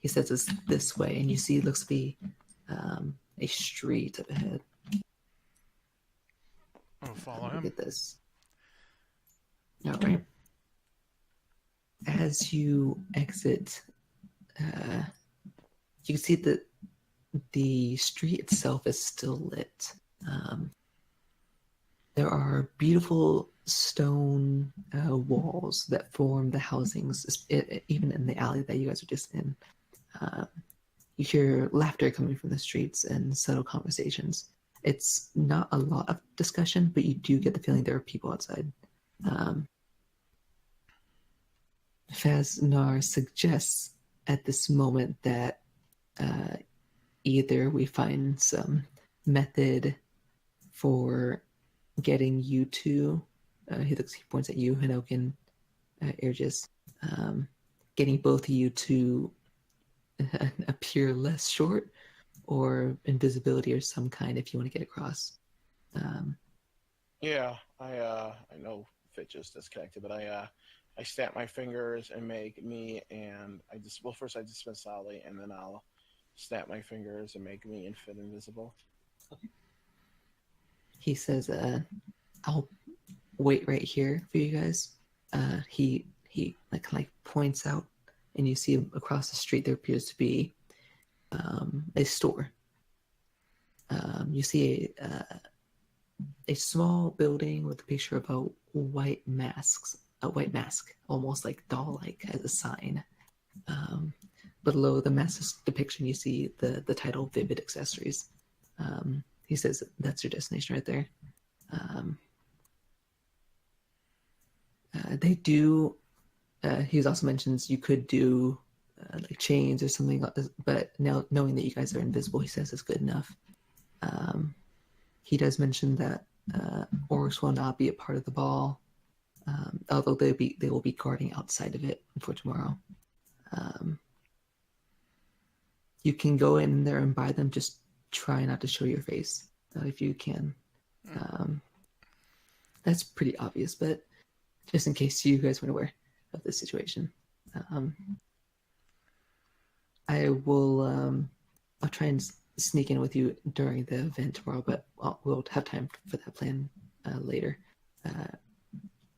He says it's this way, and you see it looks to be a street up ahead. I'll follow Look him. at this. All right. As you exit, you can see that the street itself is still lit. There are beautiful stone walls that form the housings, even in the alley that you guys are just in. You hear laughter coming from the streets and subtle conversations. It's not a lot of discussion, but you do get the feeling there are people outside. Faznar suggests at this moment that either we find some method for getting you two, he points at you, Hinoki and Irgis, getting both of you to appear less short, or invisibility or some kind if you want to get across. Yeah, I know Fitch is disconnected, but I snap my fingers and make me and first I dismiss Ollie, and then I'll snap my fingers and make me infant invisible. He says, "I'll wait right here for you guys." He like points out, and you see across the street there appears to be a store. You see a small building with a picture of a white mask, almost like doll-like, as a sign. Below the mask's depiction, you see the title "Vivid Accessories." He says that's your destination right there. They do. He also mentions you could do like chains or something, but now knowing that you guys are invisible, he says it's good enough. He does mention that orcs will not be a part of the ball, although they will be guarding outside of it for tomorrow. You can go in there and buy them. Just try not to show your face if you can. That's pretty obvious, but just in case you guys weren't aware of this situation, I will. I'll try and sneak in with you during the event tomorrow, but we'll have time for that plan later.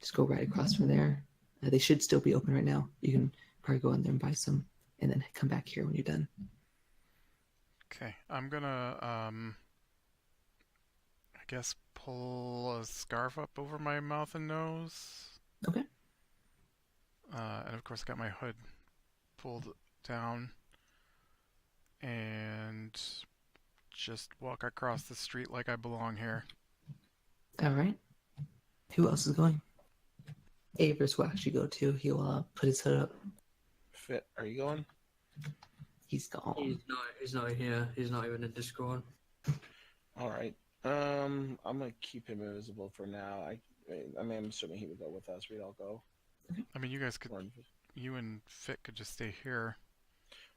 Just go right across from there. They should still be open right now. You can probably go in there and buy some, and then come back here when you're done. Okay, I'm gonna, I guess pull a scarf up over my mouth and nose. Okay. And of course, I got my hood pulled down, and just walk across the street like I belong here. All right. Who else is going? Avers will actually go too. He'll put his hood up. Fit, are you going? He's gone. He's not here. He's not even in Discord. All right. I'm gonna keep him invisible for now. I mean, I'm assuming he would go with us. We'd all go. I mean, you guys could, Or- you and Fit could just stay here.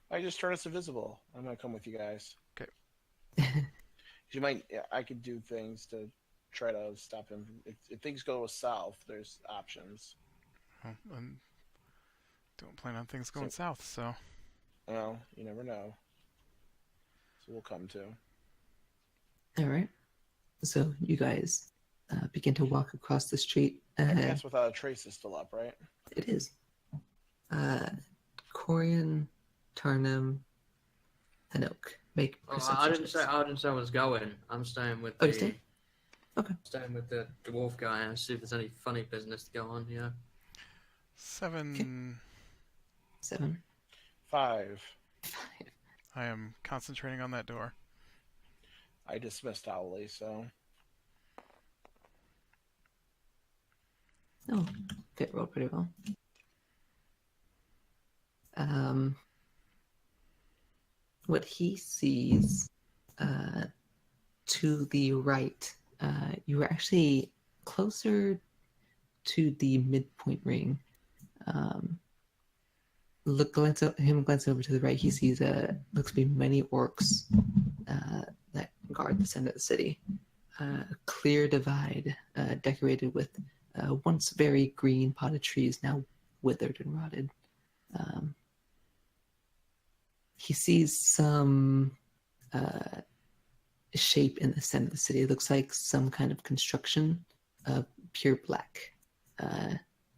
I just turn us invisible. I'm gonna come with you guys. Okay. You might. Yeah, I could do things to try to stop him. If things go south, there's options. Well, and don't plan on things going south, so. Well, you never know. So we'll come to. All right. So you guys begin to walk across the street. I guess Without a Trace is still up, right? It is. Corian, Tarnum, and Oak. Make Oh, perception I didn't checks. say I was going. I'm staying with Oh, you the. staying? Okay. Staying with the dwarf guy and see if there's any funny business to go on here. 7. 7. 5. I am concentrating on that door. I dismissed Owly, so Oh, Fit rolled pretty well. What he sees to the right, you were actually closer to the midpoint ring. Glance over to the right. He sees looks to be many orcs that guard the center of the city. A clear divide, decorated with once very green potted trees, now withered and rotted. He sees some shape in the center of the city. It looks like some kind of construction, pure black.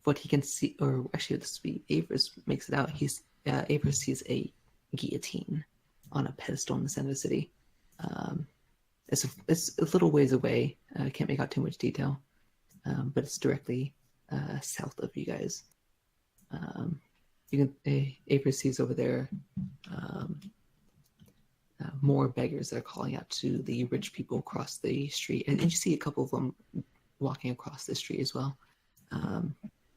What he can see, or actually, this would be Avers makes it out. Avers sees a guillotine on a pedestal in the center of the city. It's a little ways away. I can't make out too much detail, but it's directly south of you guys. Avers sees over there more beggars that are calling out to the rich people across the street, and you see a couple of them walking across the street as well.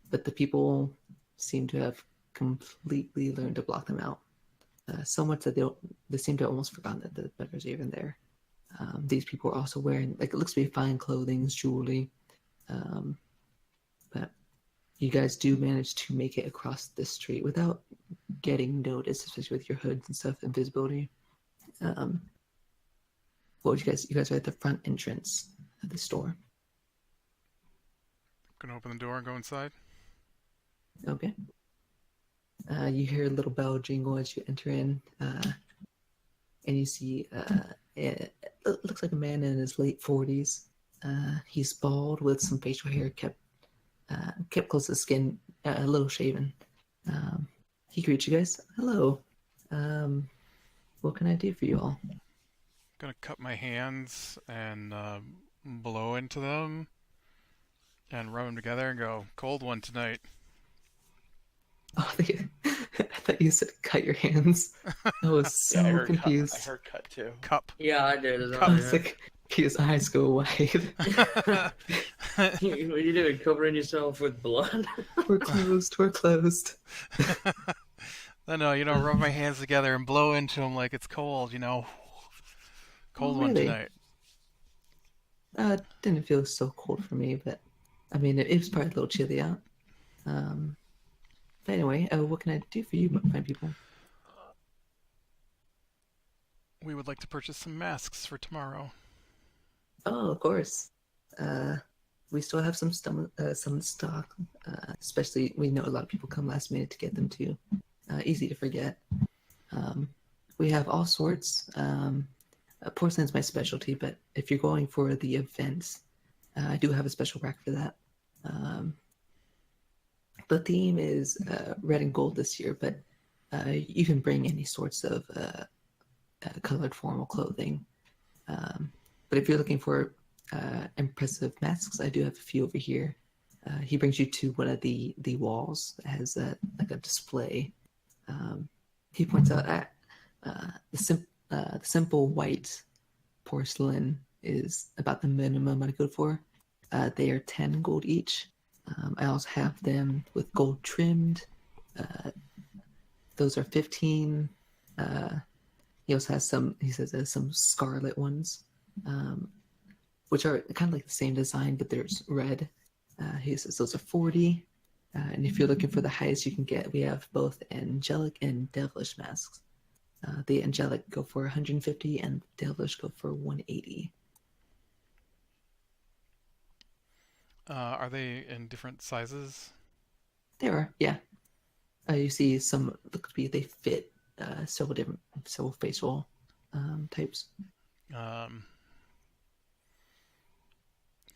But the people seem to have completely learned to block them out. So much that they seem to have almost forgotten that the beggars are even there. These people are also wearing, like, it looks to be fine clothing, jewelry. But you guys do manage to make it across the street without getting noticed, especially with your hoods and stuff, invisibility. What would you guys are at the front entrance of the store. Gonna open the door and go inside. Okay. You hear a little bell jingle as you enter in. and you see it looks like a man in his late 40s. He's bald with some facial hair kept close to the skin, a little shaven. He greets you guys. Hello. What can I do for you all? Gonna cut my hands and blow into them and rub them together and go, cold one tonight. Oh, I thought you said cut your hands. I was so Yeah, I heard confused. Cut. I heard cut too. Cup. Yeah, I did as I well. was like, his eyes go wide. What are you doing? Covering yourself with blood? We're closed. We're closed. No, rub my hands together and blow into them like it's cold, Cold Oh, one really? tonight. Didn't feel so cold for me, but I mean, it was probably a little chilly out. But anyway, what can I do for you, fine people? We would like to purchase some masks for tomorrow. Oh, of course. We still have some in stock. Especially, we know a lot of people come last minute to get them too. Easy to forget. We have all sorts. Porcelain's my specialty, but if you're going for the events, I do have a special rack for that. The theme is red and gold this year, but you can bring any sorts of colored formal clothing. But if you're looking for impressive masks, I do have a few over here. He brings you to one of the walls that has like a display. He points out at the simple white porcelain is about the minimum I'd go for. They are 10 gold each. I also have them with gold trimmed. Those are 15. He also has some, he says there's some scarlet ones, which are kind of like the same design, but there's red. He says those are 40. And if you're looking for the highest you can get, we have both angelic and devilish masks. The angelic go for 150 and devilish go for 180. Are they in different sizes? They are, yeah. You see some look to be they fit several facial types.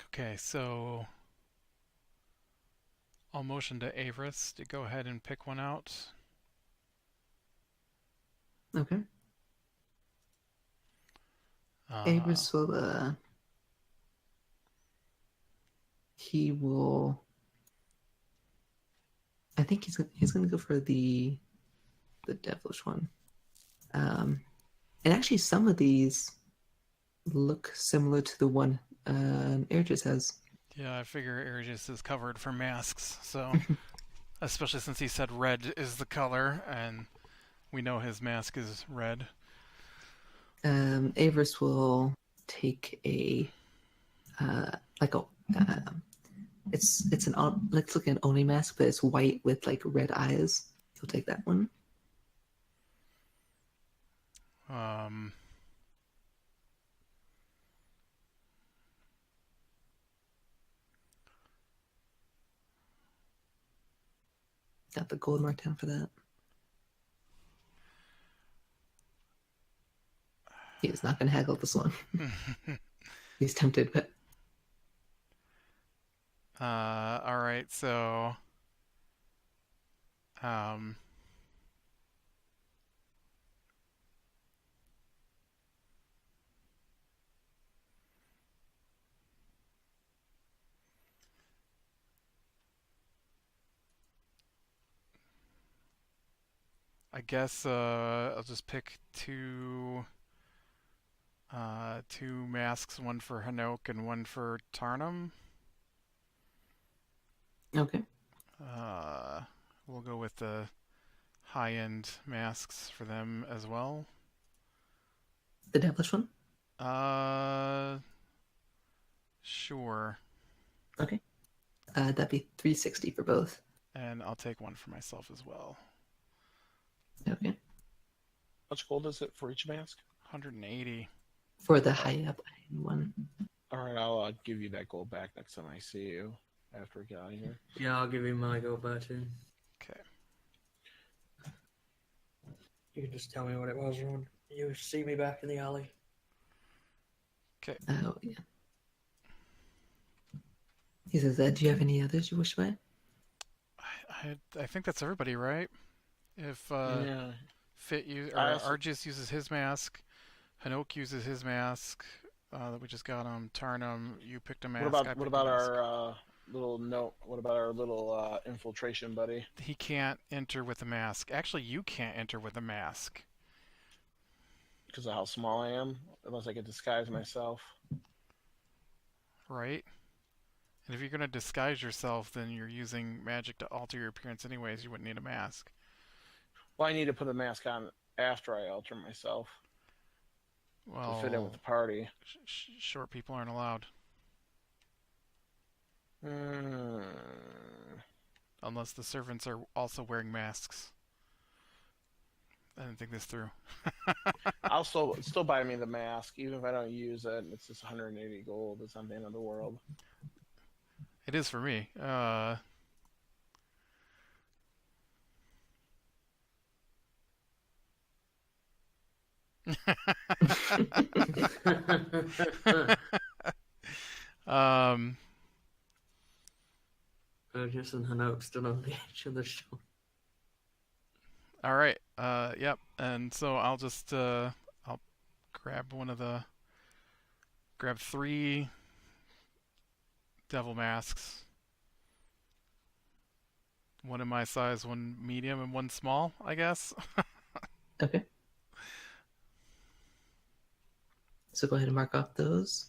Okay, so I'll motion to Avris to go ahead and pick one out. Okay. Avris will he will. I think he's gonna go for the devilish one. And actually, some of these look similar to the one Airgis has. Yeah, I figure Airgis is covered for masks, so especially since he said red is the color, and we know his mask is red. Avris will take a it's an let's look at an Oni mask, but it's white with like red eyes. He'll take that one. Got the gold marked down for that. He is not going to haggle this one. He's tempted, but all right, so I guess I'll just pick two masks, one for Hanok and one for Tarnum. okay. We'll go with the high-end masks for them as well. The devilish one? Sure. Okay. That'd be 360 for both. And I'll take one for myself as well. Okay. Much gold is it for each mask? 180. For the high up one. All right, I'll give you that gold back next time I see you after we get out of here. Yeah, I'll give you my gold back too. Okay. You can just tell me what it was, Ron. You see me back in the alley. Oh, yeah. He says, do you have any others you wish to buy? I think that's everybody, right? If Yeah. Fit use or I also, Argis uses his mask, Hanok uses his mask that we just got him. Tarnum, you picked a mask. I what picked about a mask. our little note? What about our little infiltration buddy? He can't enter with a mask. Actually, you can't enter with a mask. Because of how small I am, unless I can disguise myself. Right? And if you're going to disguise yourself, then you're using magic to alter your appearance anyways. You wouldn't need a mask. Well, I need to put a mask on after I alter myself Well, to fit in with the party. Short people aren't allowed. Hmm. Unless the servants are also wearing masks. I didn't think this through. I'll still buy me the mask, even if I don't use it. It's just 180 gold. It's not the end of the world. It is for me. um, Burgess and Hanok stood on the edge of the shore. all right. Yep. And so I'll just I'll grab 3 devil masks. One in my size, one medium, and one small, I guess. Okay. So go ahead and mark off those.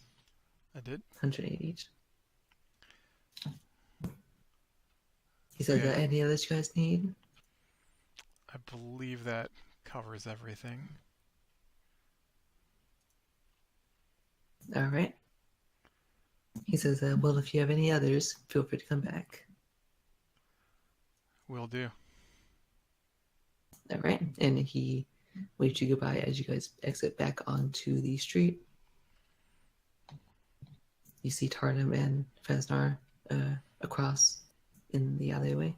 I did. 108 each. He says, Okay. any others you guys need? I believe that covers everything. All right. He says, well, if you have any others, feel free to come back. Will do. All right. And he waves you goodbye as you guys exit back onto the street. You see Tarnum and Fesnar across in the alleyway.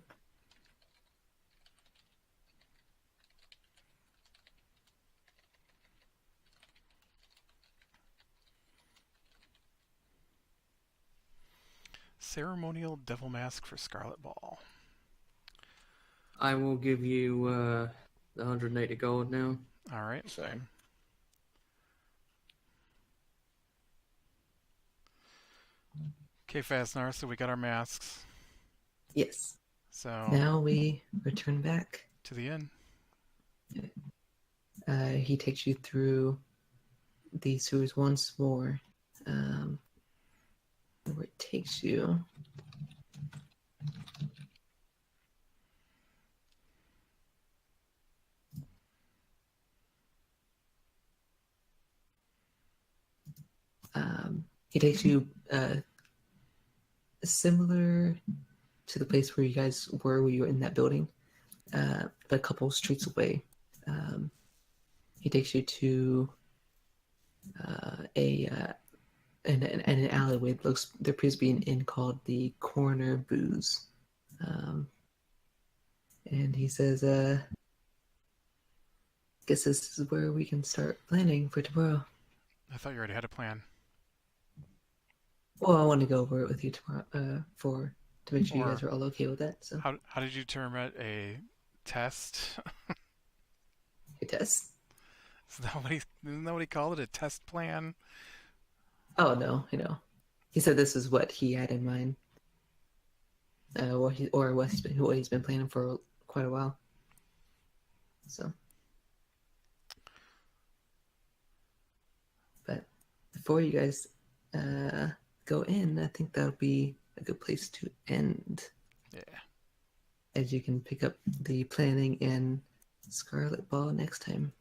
Ceremonial devil mask for Scarlet Ball. I will give you the 180 gold now. All right. Same. Okay, Fasnar, so we got our masks. Yes. So Now we return back. to the inn. He takes you through the sewers once more. Where it takes you. He takes you similar to the place where you guys were when you were in that building, but a couple streets away. He takes you to an alleyway that looks there appears to be an inn called the Corner Booze. And he says, guess this is where we can start planning for tomorrow. I thought you already had a plan. Well, I want to go over it with you tomorrow to make sure you Or- guys are all okay with that. So, How did you term it? A test? a test. Isn't that what he called it? A test plan? Oh no, he said this is what he had in mind. What he's been planning for quite a while. So, but before you guys go in, I think that would be a good place to end. Yeah. As you can pick up the planning in Scarlet Ball next time.